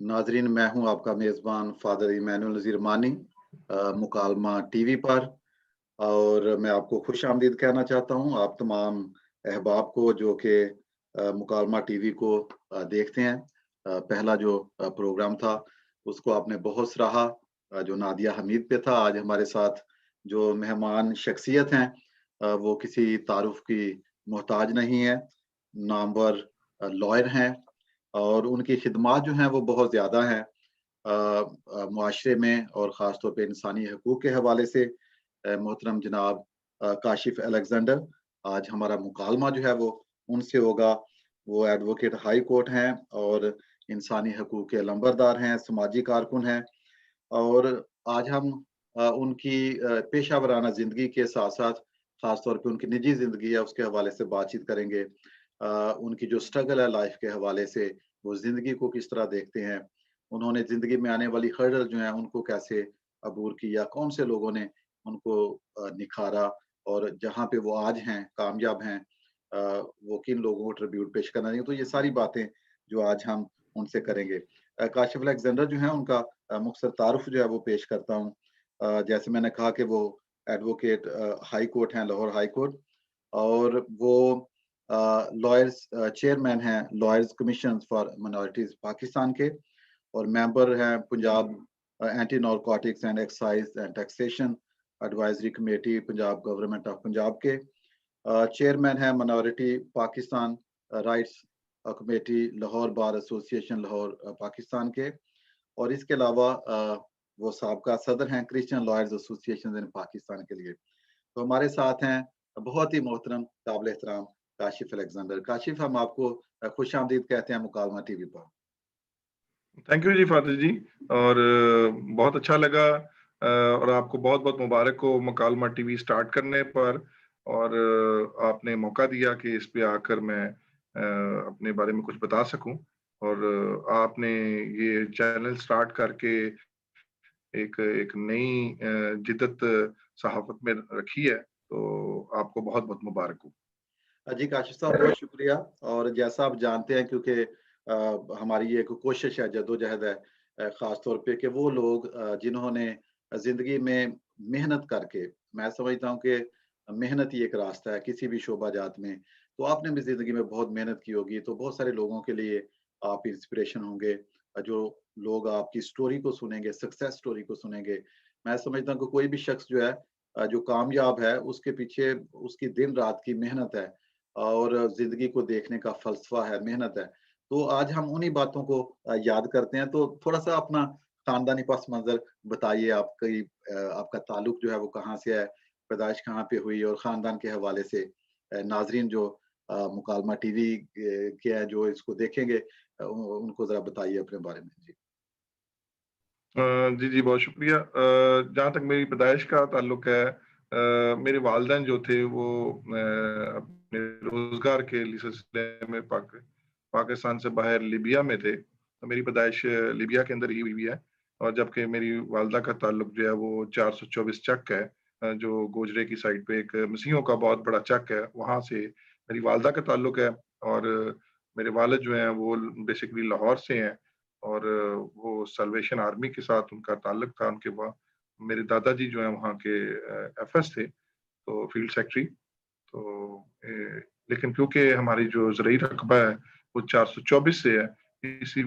नाजरीन, मैं हूं आपका मेज़बान फ़ादर इमैनुअल नज़ीर मानी मुकालमा टीवी पर। और मैं आपको खुशामदीद कहना चाहता हूं आप तमाम अहबाब को जो कि मुकालमा टीवी को देखते हैं। पहला जो प्रोग्राम था उसको आपने बहुत सराहा, जो नादिया हमीद पे था। आज हमारे साथ जो मेहमान शख्सियत हैं वो किसी तारुफ की मोहताज नहीं है, नामवर लॉयर हैं और उनकी खिदमात जो हैं वो बहुत ज़्यादा हैं मुआशरे में और ख़ास तौर पे इंसानी हकूक़ के हवाले से। मोहतरम जनाब काशिफ़ अलेक्ज़ेंडर, आज हमारा मुकालमा जो है वो उनसे होगा। वो एडवोकेट हाई कोर्ट हैं और इंसानी हकूक़ के लंबरदार हैं, समाजी कारकुन हैं। और आज हम उनकी पेशा वराना ज़िंदगी के साथ-साथ ख़ास तौर पे उनकी निजी ज़िंदगी है उसके हवाले से बातचीत करेंगे। उनकी जो स्ट्रगल है लाइफ़ के हवाले से, वो ज़िंदगी को किस तरह देखते हैं, उन्होंने ज़िंदगी में आने वाली हर्डल जो हैं उनको कैसे अबूर किया, कौन से लोगों ने उनको निखारा और जहाँ पे वो आज हैं, कामयाब हैं, वो किन लोगों को ट्रिब्यूट पेश करना चाहिए। तो ये सारी बातें जो आज हम उनसे करेंगे। काशिफ़ अलेक्ज़ेंडर जो हैं उनका मुख्तसर तारुफ जो है वो पेश करता हूँ। जैसे मैंने कहा कि वो एडवोकेट हाई कोर्ट हैं, लाहौर हाई कोर्ट। और वो लॉयर्स चेयरमैन हैं lawyers commission for minorities Pakistan के और मेंबर हैं Punjab anti narcotics and excise and taxation advisory committee Punjab government of Punjab के। चेयरमैन हैं minority Pakistan rights committee Lahore bar association Lahore Pakistan के। और इसके अलावा वो साबका सदर हैं Christian lawyers association in Pakistan के लिए। तो हमारे साथ हैं बहुत ही मोहतरम काबिल एहतराम काशिफ अलेक्जेंडर। काशिफ, हम आपको खुशामदीद कहते हैं मुकालमा टीवी पर। थैंक यू जी फादर जी। और बहुत अच्छा लगा और आपको बहुत बहुत मुबारक हो मुकालमा टीवी स्टार्ट करने पर। और आपने मौका दिया कि इस पे आकर मैं अपने बारे में कुछ बता सकूं। और आपने ये चैनल स्टार्ट करके एक एक नई जिद्दत सहाफत में रखी है, तो आपको बहुत बहुत मुबारक हो। जी काशिफ साहब, बहुत शुक्रिया। और जैसा आप जानते हैं, क्योंकि हमारी ये एक कोशिश है, जद्दोजहद है, ख़ास तौर पे कि वो लोग जिन्होंने ज़िंदगी में मेहनत करके, मैं समझता हूँ कि मेहनत ही एक रास्ता है किसी भी शोबा-जात में। तो आपने भी ज़िंदगी में बहुत मेहनत की होगी, तो बहुत सारे लोगों के लिए आप इंस्पिरेशन होंगे। जो लोग आपकी स्टोरी को सुनेंगे, सक्सेस स्टोरी को सुनेंगे, मैं समझता हूँ कि कोई भी शख्स जो है जो कामयाब है, उसके पीछे उसकी दिन-रात की मेहनत है और ज़िंदगी को देखने का फ़लसफ़ा है, मेहनत है। तो आज हम उन्हीं बातों को याद करते हैं। तो थोड़ा-सा अपना ख़ानदानी पस-मंज़र बताइए, आपकी आपका ताल्लुक जो है वो कहाँ से है? पैदाइश कहाँ पे हुई? और ख़ानदान के हवाले से नाज़रीन जो मुकालमा टीवी के हैं, जो इसको देखेंगे, उनको ज़रा बताइए अपने बारे में। जी। जी, जी, बहुत शुक्रिया। जहाँ तक मेरी पैदाइश का ताल्लुक है, मेरे वालिदैन जो थे वो अपने रोज़गार के लिए सिलसिले में पाकिस्तान से बाहर लीबिया में थे। तो मेरी पैदाइश लीबिया के अंदर ही हुई है। और जबकि मेरी वालिदा का ताल्लुक जो है वो 424 चक है, जो गोजरे की साइड पे एक मसीहों का बहुत बड़ा चक है, वहाँ से मेरी वालिदा का ताल्लुक है। और मेरे वालिद जो हैं वो बेसिकली लाहौर से हैं। और वो सल्वेशन आर्मी के साथ उनका ताल्लुक था। उनके वहाँ मेरे दादाजी जो हैं वहाँ के एफएस थे, तो फील्ड सेक्रेटरी। तो लेकिन क्योंकि हमारी जो ज़रई रकबा है वो 424 से है, इसी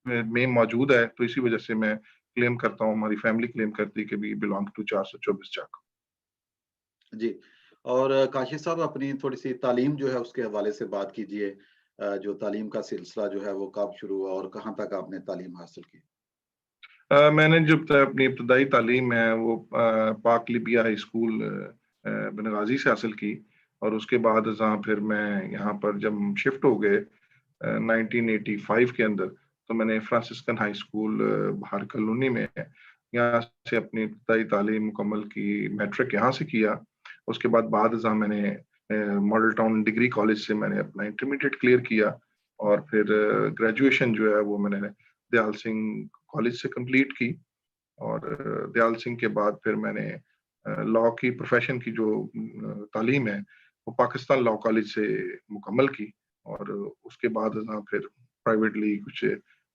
में मौजूद है, तो इसी वजह से मैं क्लेम करता हूँ, हमारी फैमिली क्लेम करती है कि वी बिलॉन्ग टू 424 चक। जी। और काशिफ साहब, अपनी थोड़ी-सी तालीम जो है उसके हवाले से बात कीजिए। जो तालीम का सिलसिला जो है वो कब शुरू हुआ और कहाँ तक आपने तालीम हासिल की? मैंने जो अपनी इब्तदाई तालीम है वो पाक लिबिया हाई स्कूल बनगाजी से हासिल की। और उसके बाद जहाँ फिर मैं यहाँ पर जब शिफ्ट हो गए 1985 के अंदर, तो मैंने फ्रांसिस्कन हाई स्कूल बाहर कॉलोनी में यहाँ से अपनी इब्तदाई तालीम मुकम्मल की, मैट्रिक यहाँ से किया। उसके बाद जहाँ मैंने मॉडल टाउन डिग्री कॉलेज से मैंने अपना इंटरमीडिएट क्लियर किया। और फिर ग्रेजुएशन जो है वो मैंने दयाल सिंह कॉलेज से कंप्लीट की। और दयाल सिंह के बाद फिर मैंने लॉ की प्रोफेशन की जो तालीम है वो पाकिस्तान लॉ कॉलेज से मुकम्मल की। और उसके बाद फिर प्राइवेटली कुछ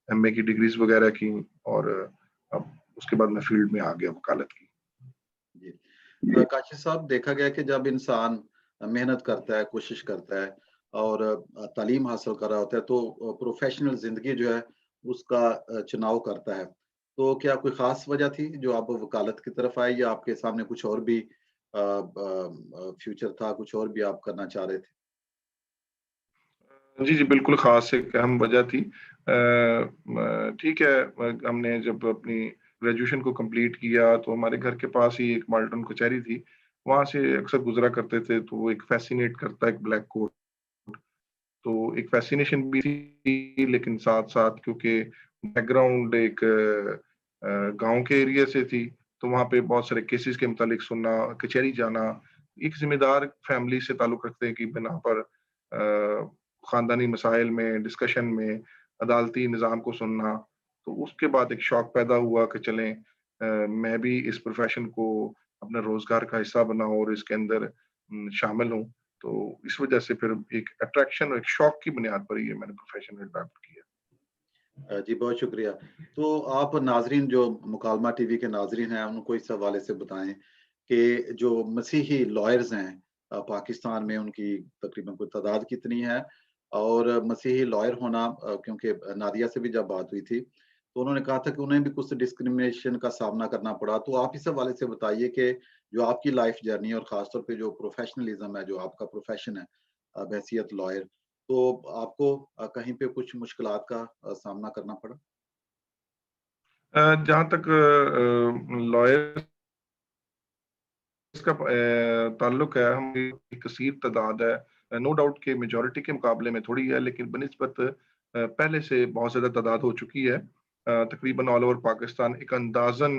MA की डिग्रीज वगैरह की, और अब उसके बाद मैं फील्ड में आ गया वकालत की। जी। काशिफ साहब, देखा गया कि जब इंसान मेहनत करता है, कोशिश करता है और तालीम हासिल कर रहा होता है तो प्रोफ़ेशनल ज़िंदगी जो है उसका चुनाव करता है। तो क्या कोई ख़ास वजह थी जो आप वकालत की तरफ आए या आपके सामने कुछ और भी फ्यूचर था, कुछ और भी आप करना चाह रहे थे? जी, जी, बिल्कुल ख़ास एक अहम वजह थी। ठीक है, हमने जब अपनी ग्रेजुएशन को कंप्लीट किया तो हमारे घर के पास ही एक माल्टन कचहरी थी, वहाँ से अक्सर गुज़रा करते थे, तो वो एक फ़ैसिनेट करता है एक ब्लैक कोट, तो एक फ़ैसिनेशन भी थी, लेकिन साथ-साथ क्योंकि बैकग्राउंड एक गाँव के एरिया से थी, तो वहाँ पे बहुत सारे केसेज़ के मुतालिक सुनना, कचहरी जाना, एक ज़िम्मेदार फ़ैमिली से ताल्लुक़ रखते हैं कि बिना पर ख़ानदानी मसाइल में, डिस्कशन में, अदालती निज़ाम को सुनना, तो उसके बाद एक शौक पैदा हुआ कि चलें मैं भी इस प्रोफ़ेशन को अपने रोज़गार का हिस्सा बनाऊँ और इसके अंदर शामिल हूँ। तो इस वजह से फिर एक अट्रैक्शन और एक शौक की बुनियाद पर ये मैंने प्रोफ़ेशन अडॉप्ट किया। जी, बहुत शुक्रिया। तो आप नाज़रीन जो मुकालमा टीवी के नाज़रीन हैं, उनको इस हवाले से बताएँ कि जो मसीही लॉयर्स हैं पाकिस्तान में उनकी तकरीबन कोई तादाद कितनी है? और मसीही लॉयर होना क्योंकि नादिया से भी जब बात हुई थी, तो उन्होंने कहा था कि उन्हें भी कुछ डिस्क्रिमिनेशन का सामना करना पड़ा। तो आप इस हवाले से बताइए कि जो आपकी लाइफ़ जर्नी और ख़ास तौर पे जो प्रोफ़ेशनलिज़्म है, जो आपका प्रोफ़ेशन है बहैसियत लॉयर, तो आपको कहीं पे कुछ मुश्किलात का सामना करना पड़ा? जहाँ तक लॉयर्स का ताल्लुक है, हमारी एक कसीर तादाद है। नो डाउट कि मेजॉरिटी के मुकाबले में थोड़ी है, लेकिन बनिस्बत पहले से बहुत ज़्यादा तादाद हो चुकी है। तकरीबन ऑल ओवर पाकिस्तान एक अंदाज़न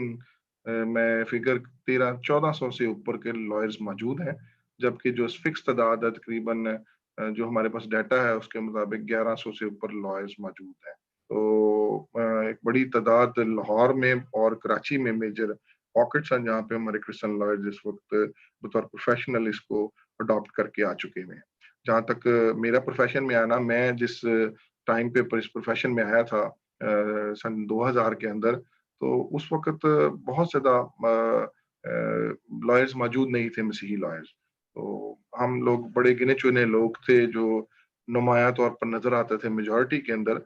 मैं फिगर 1300-1400 से ऊपर के लॉयर्स मौजूद हैं, जबकि जो फिक्स तादाद है तकरीबन जो हमारे पास डाटा है उसके मुताबिक 1100 से ऊपर लॉयर्स मौजूद हैं। तो एक बड़ी तादाद लाहौर में और कराची में मेजर पॉकेट्स हैं जहाँ पे हमारे क्रिश्चियन लॉयर्स इस वक़्त बतौर प्रोफ़ेशनल इसको अडॉप्ट करके आ चुके हुए हैं। जहाँ तक मेरा प्रोफ़ेशन में आना, मैं जिस टाइम पे इस प्रोफ़ेशन में आया था सन 2000 के अंदर, तो उस वक़्त बहुत ज़्यादा लॉयर्स मौजूद नहीं थे, मसीही लॉयर्स। तो हम लोग बड़े गिने-चुने लोग थे जो नुमायाँ तौर पर नज़र आते थे मेजॉरिटी के अंदर।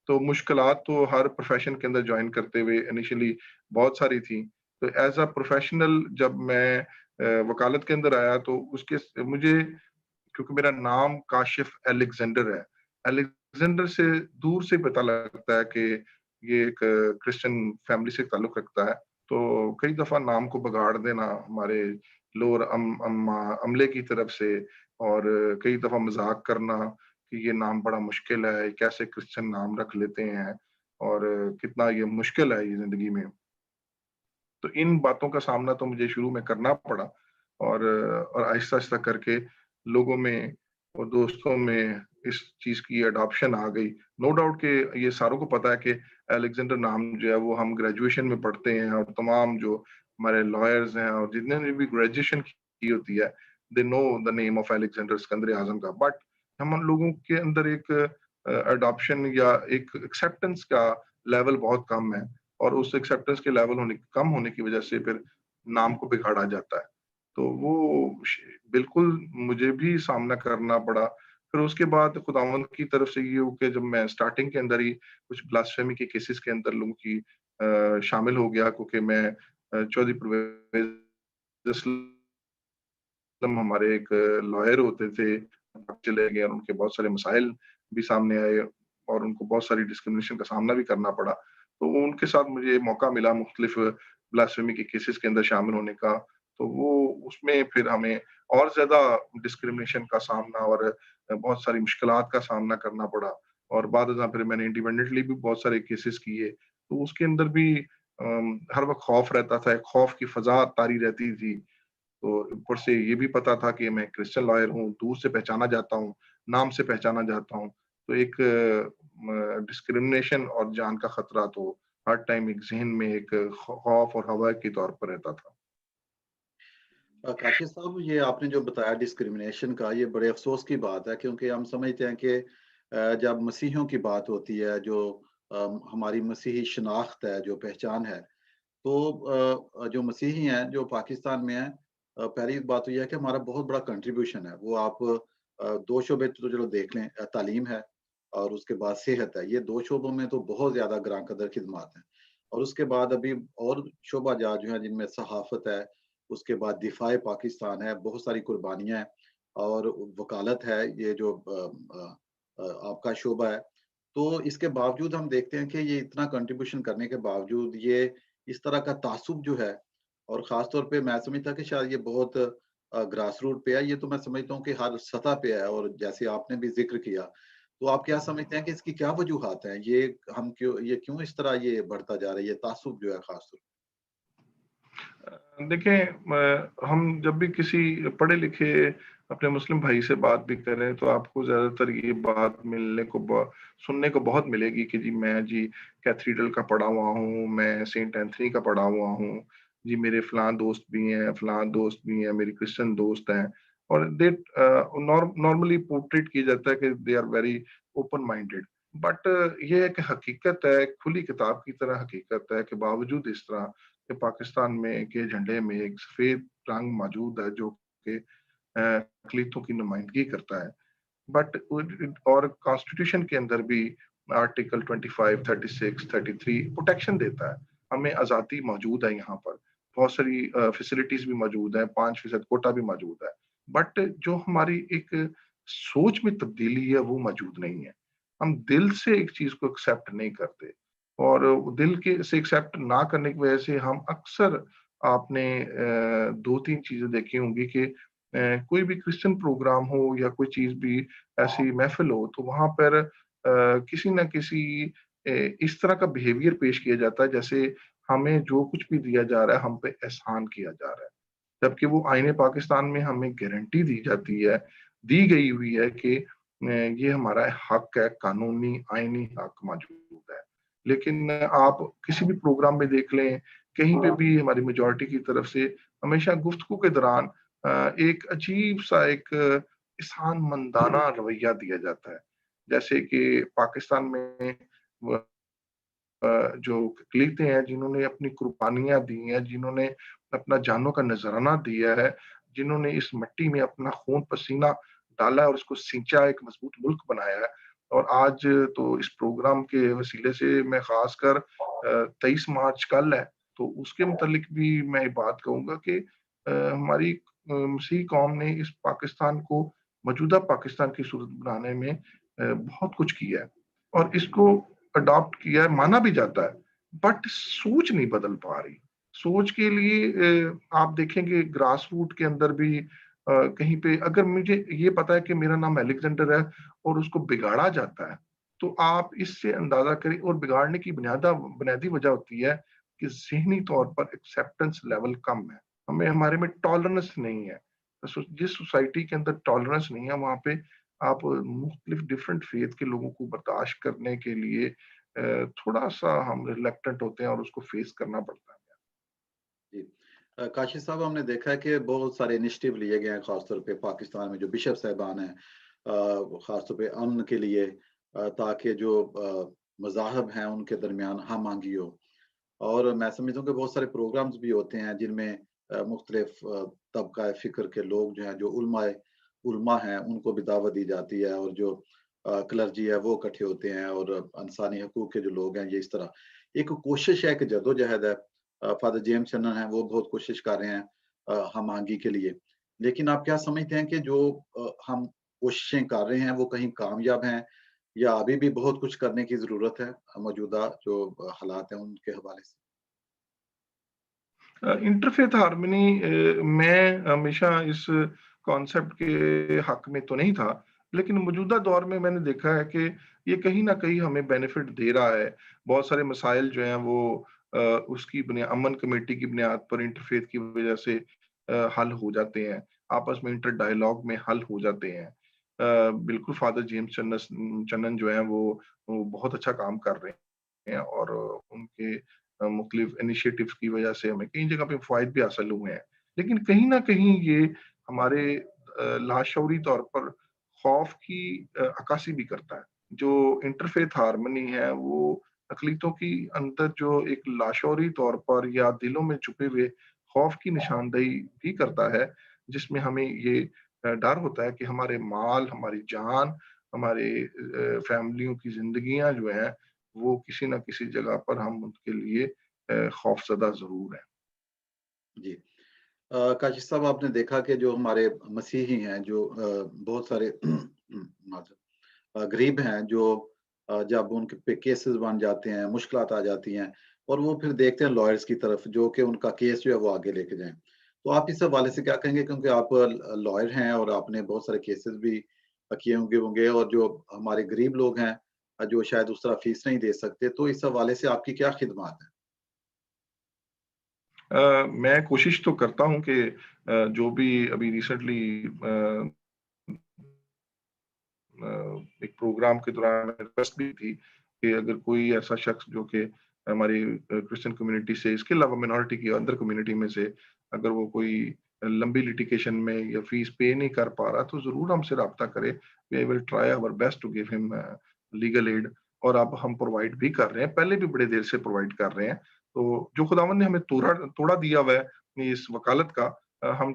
तो मुश्किलात तो हर प्रोफ़ेशन के अंदर जॉइन करते हुए इनिशियली बहुत सारी थी। तो एज़ अ प्रोफ़ेशनल जब मैं वकालत के अंदर आया तो उसके स मुझे क्योंकि मेरा नाम काशिफ़ अलेक्ज़ेंडर है। अलेक्ज़ेंडर से दूर से पता लगता है कि ये एक क्रिश्चियन फ़ैमिली से ताल्लुक़ रखता है। तो कई दफ़ा नाम को बिगाड़ देना हमारे लोअर अमले की तरफ से, और कई दफ़ा मज़ाक करना कि ये नाम बड़ा मुश्किल है, कैसे क्रिश्चियन नाम रख लेते हैं और कितना ये मुश्किल है ये ज़िंदगी में। तो इन बातों का सामना तो मुझे शुरू में करना पड़ा, और आहिस्ता-आहिस्ता करके लोगों में और दोस्तों में इस चीज़ की एडॉप्शन आ गई। नो डाउट कि ये सारों को पता है कि अलेक्जेंडर नाम जो है वो हम ग्रेजुएशन में पढ़ते हैं, और तमाम जो हमारे लॉयर्स हैं और जितने ने भी ग्रेजुएशन की होती है, they know the name of Alexander Sikandar Azam का। बट हम लोगों के अंदर एक एडॉप्शन या एक एक्सेप्टेंस का लेवल बहुत कम है, और उस एक्सेप्टेंस के लेवल कम होने की वजह से फिर नाम को बिगाड़ा जाता है। तो वो बिल्कुल मुझे भी सामना करना पड़ा। फिर उसके बाद खुदावंद की तरफ से ये हो के जब मैं स्टार्टिंग के अंदर ही कुछ ब्लास्फेमी के केसेस के अंदर लोगों की शामिल हो गया, क्योंकि मैं चौधरी परवेज़ इस्लाम हमारे एक लॉयर होते थे, चले गए और उनके बहुत सारे मसाइल भी सामने आए, और उनको बहुत सारी डिस्क्रिमिनेशन का सामना भी करना पड़ा। तो उनके साथ मुझे मौका मिला मुख्तलिफ ब्लास्फेमी के केसेस के अंदर शामिल होने का, तो वो उसमें फिर हमें और ज़्यादा डिस्क्रिमिनेशन का सामना और बहुत सारी मुश्किलात का सामना करना पड़ा, और बाद-अज़ां फिर मैंने इंडिपेंडेंटली भी बहुत सारे केसेस किए। तो उसके अंदर भी हर वक़्त खौफ रहता था, एक खौफ की फ़ज़ा तारी रहती थी। तो ऊपर से ये भी पता था कि मैं क्रिश्चियन लॉयर हूँ, दूर से पहचाना जाता हूँ, नाम से पहचाना जाता हूँ। तो एक डिस्क्रिमिनेशन और जान का खतरा तो हर टाइम एक ज़हन में एक खौफ और हवा के तौर पर रहता था। काशिफ़ साहब, ये आपने जो बताया डिस्क्रिमिनेशन का, ये बड़े अफ़सोस की बात है क्योंकि हम समझते हैं कि जब मसीहियों की बात होती है जो हमारी मसीही शनाख्त है, जो पहचान है, तो जो मसीही हैं, जो पाकिस्तान में हैं, पहली बात तो ये है कि हमारा बहुत बड़ा कंट्रीब्यूशन है। वो आप 2 शोबे तो चलो देख लें, तालीम है और उसके बाद सेहत है। ये 2 शोबों में तो बहुत ज़्यादा ग्रां कदर खिदमात हैं। और उसके बाद अभी और शोबा जात जो हैं जिनमें सहाफ़त है, उसके बाद दिफ़ाए पाकिस्तान है, बहुत सारी कुर्बानियाँ हैं और वकालत है, ये जो आपका शोबा है। तो इसके बावजूद हम देखते हैं कि ये इतना कंट्रीब्यूशन करने के बावजूद ये इस तरह का तासुब जो है और ख़ास तौर पे मैं समझता कि शायद ये बहुत ग्रास रूट पे है। ये तो मैं समझता हूँ कि हर सतह पे है और जैसे आपने भी ज़िक्र किया, तो आप क्या समझते हैं कि इसकी क्या वजूहात हैं? ये क्यों इस तरह ये बढ़ता जा रहा है, ये तासुब जो है ख़ास तौर देखें, हम जब भी किसी पढ़े लिखे अपने मुस्लिम भाई से बात भी करें तो आपको ज्यादातर ये बात सुनने को बहुत मिलेगी कि जी मैं जी कैथीड्रल का पढ़ा हुआ हूँ, मैं सेंट एंथनी का पढ़ा हुआ हूँ, जी मेरे फलां दोस्त भी हैं, फलां दोस्त भी हैं, मेरी क्रिश्चियन दोस्त हैं। और दे नॉर्मली पोर्ट्रेट किया जाता है कि they are very open minded. But ये एक हकीकत है, खुली किताब की तरह हकीकत है कि बावजूद इस तरह कि पाकिस्तान में के झंडे में एक सफेद रंग मौजूद है जो कि अक़लीतों की नुमाइंदगी करता है। बट और कॉन्स्टिट्यूशन के अंदर भी आर्टिकल 25, 36, 33 प्रोटेक्शन देता है। हमें आज़ादी मौजूद है यहाँ पर। बहुत सारी फैसिलिटीज़ भी मौजूद है, 5% कोटा भी मौजूद है। बट जो हमारी एक सोच में तब्दीली है वो मौजूद नहीं है। हम दिल से एक चीज़ को एक्सेप्ट नहीं करते और दिल के से एक्सेप्ट ना करने की वजह से हम अक्सर आपने 2-3 चीज़ें देखी होंगी कि कोई भी क्रिश्चियन प्रोग्राम हो या कोई चीज़ भी ऐसी महफ़िल हो तो वहाँ पर किसी न किसी इस तरह का बिहेवियर पेश किया जाता है जैसे हमें जो कुछ भी दिया जा रहा है हम पे एहसान किया जा रहा है। जबकि वो आईने पाकिस्तान में हमें गारंटी दी जाती है, दी गई हुई है कि ये हमारा हक है, कानूनी आईनी हक मौजूद है। लेकिन आप किसी भी प्रोग्राम में देख लें, कहीं पे भी हमारी मेजॉरिटी की तरफ से हमेशा गुफ्तगू के दौरान एक अजीब-सा एक एहसानमंदाना रवैया दिया जाता है। जैसे कि पाकिस्तान में व जो अक़लीतें हैं, जिन्होंने अपनी कुर्बानियाँ दी हैं, जिन्होंने अपना जानों का नज़राना दिया है, जिन्होंने इस मिट्टी में अपना खून-पसीना डाला है और उसको सींचा, एक मज़बूत मुल्क बनाया है। और आज तो इस प्रोग्राम के वसीले से मैं ख़ासकर 23 मार्च कल है, तो उसके मुतालिक भी मैं ये बात कहूँगा कि हमारी मसीही कौम ने इस पाकिस्तान को मौजूदा पाकिस्तान की सूरत बनाने में बहुत कुछ किया है और इसको अडॉप्ट किया है, माना भी जाता है, बट सोच नहीं बदल पा रही। सोच के लिए आप देखेंगे ग्रास रूट के अंदर भी कहीं पे अगर मुझे ये पता है कि मेरा नाम अलेक्जेंडर है और उसको बिगाड़ा जाता है, तो आप इससे अंदाज़ा करें और बिगाड़ने की बुनियादी वजह होती है कि ज़हनी तौर पर एक्सेप्टेंस लेवल कम है। हमारे में टॉलरेंस नहीं है। जिस सोसाइटी के अंदर टॉलरेंस नहीं है, वहाँ पे आप मुख्तलिफ डिफरेंट फेथ के लोगों को बर्दाश्त करने के लिए थोड़ा-सा हम रिलक्टेंट होते हैं और उसको फेस करना पड़ता है। जी। काशिफ़ साहब हमने देखा है कि बहुत सारे इनिशिएटिव लिए गए हैं ख़ास तौर पे पाकिस्तान में जो बिशप साहिबान हैं ख़ास तौर पे अमन के लिए ताकि जो मज़ाहब हैं उनके दरमियान हम-आहंगी हो। और मैं समझता हूँ कि बहुत सारे प्रोग्राम्स भी होते हैं जिनमें मुख्तलिफ तबका फ़िक्र के लोग जो हैं, जो उलमा हैं, उनको भी दावत दी जाती है और जो क्लर्जी है वो इकट्ठे होते हैं और इंसानी हकूक़ के जो लोग हैं, ये इस तरह एक कोशिश है, एक जद्दोजहद है। फ़ादर जेम्स चन्नन हैं, वो बहुत कोशिश कर रहे हैं हम-आहंगी के लिए। लेकिन आप क्या समझते हैं कि जो हम कोशिशें कर रहे हैं, वो कहीं कामयाब हैं या अभी भी बहुत कुछ करने की ज़रूरत है मौजूदा जो हालात हैं उनके हवाले से? इंटरफेथ हार्मनी मैं हमेशा इस कॉन्सेप्ट के हक में तो नहीं था, लेकिन मौजूदा दौर में मैंने देखा है कि ये कहीं न कहीं हमें बेनिफिट दे रहा है। बहुत सारे मसाइल जो हैं वो उसकी अमन कमेटी की बुनियाद पर इंटरफेथ की वजह से हल हो जाते हैं, आपस में इंटर डायलॉग में हल हो जाते हैं। बिल्कुल फादर जेम्स चन्नन जो हैं वो बहुत अच्छा काम कर रहे हैं और उनके मुख्तलिफ इनिशिएटिव्स की वजह से हमें कई जगह पे फ़वाइद भी हासिल हुए हैं। लेकिन कहीं न कहीं ये हमारे लाशऊरी तौर पर खौफ की अक्कासी भी करता है। जो इंटरफ़ेथ हार्मनी है वो अकलीतों की अंदर जो एक लाशौरी तौर पर या दिलों में छुपे हुए खौफ की निशानदेही भी करता है, जिसमें हमें ये डर होता है कि हमारे माल, हमारी जान, हमारे फैमिलियों की ज़िंदगियाँ जो हैं, वो किसी न किसी जगह पर हम उनके लिए खौफ़ज़दा ज़रूर हैं। जी। काशिफ़ साहब, आपने देखा कि जो हमारे मसीही हैं, जो बहुत सारे माज़रत गरीब हैं, जो जब उनके पे केसेस बन जाते हैं, मुश्किलात आ जाती हैं और वो फिर देखते हैं लॉयर्स की तरफ, जो कि उनका केस जो है वो आगे लेके जाएँ। तो आप इस हवाले से क्या कहेंगे? क्योंकि आप लॉयर हैं और आपने बहुत सारे केसेस भी किए होंगे और जो हमारे गरीब लोग हैं, जो शायद उस तरह फीस नहीं दे सकते, तो इस हवाले से आपकी क्या खिदमत है? मैं कोशिश तो करता हूँ कि जो भी अभी रिसेंटली एक प्रोग्राम के दौरान रिक्वेस्ट भी थी कि अगर कोई ऐसा शख्स जो कि हमारी क्रिश्चियन कम्युनिटी से, इसके अलावा मिनॉरिटी की अदर कम्युनिटी में से, अगर वो कोई लंबी लिटिगेशन में या फीस पे नहीं कर पा रहा, तो ज़रूर हमसे राब्ता करे। We will try our best to give him legal aid, और अब हम प्रोवाइड भी कर रहे हैं, पहले भी बड़े देर से प्रोवाइड कर रहे हैं। तो जो खुदावंद ने हमें तोड़ा दिया हुआ है इस वकालत का, हम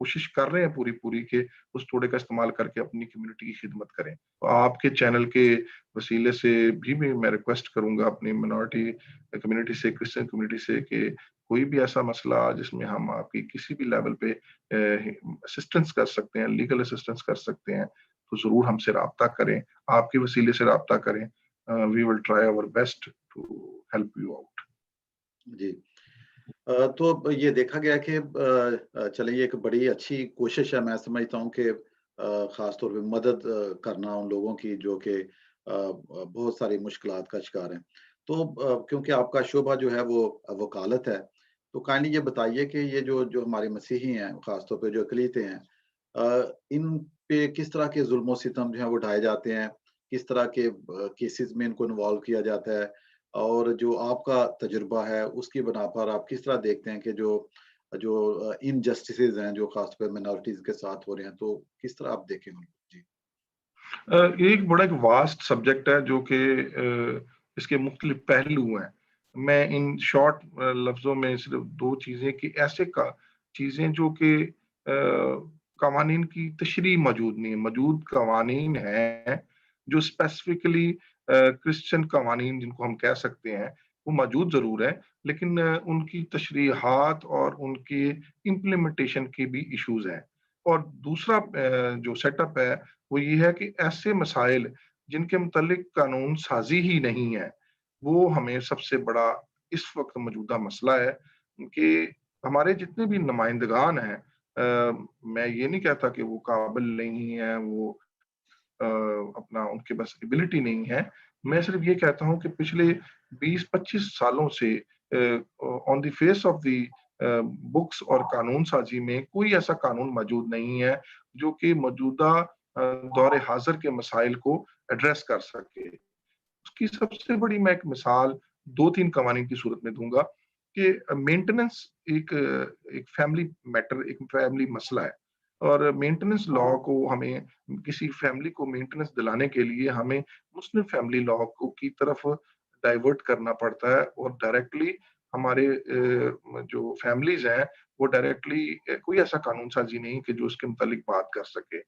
कोशिश कर रहे हैं पूरी-पूरी कि उस थोड़े का इस्तेमाल करके अपनी कम्युनिटी की खिदमत करें। तो आपके चैनल के वसीले से भी मैं रिक्वेस्ट करूँगा अपनी मिनॉरिटी कम्युनिटी से, क्रिश्चियन कम्युनिटी से, कि कोई भी ऐसा मसला जिसमें हम आपकी किसी भी लेवल पे असिस्टेंस कर सकते हैं, लीगल असिस्टेंस कर सकते हैं, तो ज़रूर हमसे राब्ता करें, आपके वसीले से राब्ता करें। We will try our best to help you out. जी। तो अब ये देखा गया कि चलिए ये एक बड़ी अच्छी कोशिश है, मैं समझता हूँ कि ख़ास तौर पे मदद करना उन लोगों की जो कि बहुत सारी मुश्किलात का शिकार हैं। तो क्योंकि आपका शोबा जो है वो वकालत है, तो काइंडली ये बताइए कि ये जो जो हमारे मसीही हैं, ख़ास तौर पे जो अक़लीतें हैं, इन पे किस तरह के ज़ुल्म-ओ-सितम जो हैं वो ढाए जाते हैं? किस तरह के केसेज़ में इनको इन्वॉल्व किया जाता है? और जो आपका तजुर्बा है, उसकी बिना पर आप किस तरह देखते हैं कि जो जो इनजस्टिसेज़ हैं, जो ख़ास तौर पे माइनॉरिटीज़ के साथ हो रहे हैं, तो किस तरह आप देखें उनको? जी। ये एक बड़ा एक वास्ट सब्जेक्ट है जो कि इसके मुख्तलिफ पहलू हैं। मैं इन शॉर्ट लफ्ज़ों में सिर्फ़ 2 चीज़ें, कि ऐसे का चीज़ें जो कि कवानीन की तशरीह मौजूद नहीं है। मौजूद कवानीन हैं, जो स्पेसिफ़िकली क्रिश्चियन कवानीन जिनको हम कह सकते हैं, वो मौजूद ज़रूर हैं, लेकिन उनकी तशरीहात और उनके इम्प्लीमेंटेशन के भी इश्यूज़ हैं। और दूसरा जो सेटअप है, वो ये है कि ऐसे मसाइल जिनके मुतल्लिक कानून साज़ी ही नहीं है, वो हमें सबसे बड़ा इस वक़्त मौजूदा मसला है कि हमारे जितने भी नुमाइंदगान हैं, मैं ये नहीं कहता कि वो काबिल नहीं हैं, वो अपना उनके पास एबिलिटी नहीं है। मैं सिर्फ़ ये कहता हूँ कि पिछले 20-25 सालों से on the face of the books और कानून साज़ी में कोई ऐसा कानून मौजूद नहीं है, जो कि मौजूदा दौर हाज़िर के मसाइल को एड्रेस कर सके। उसकी सबसे बड़ी मैं एक मिसाल 2-3 कवानीन की सूरत में दूँगा कि मेंटेनेंस एक फैमिली मैटर, एक फैमिली मसला है, और मेंटेनेंस लॉ को हमें, किसी फैमिली को मेंटेनेंस दिलाने के लिए हमें मुस्लिम फैमिली लॉ को की तरफ डाइवर्ट करना पड़ता है, और डायरेक्टली हमारे जो फैमिलीज़ हैं, वो डायरेक्टली कोई ऐसा कानून साज़ी नहीं कि जो उसके मुतालिक बात कर सके।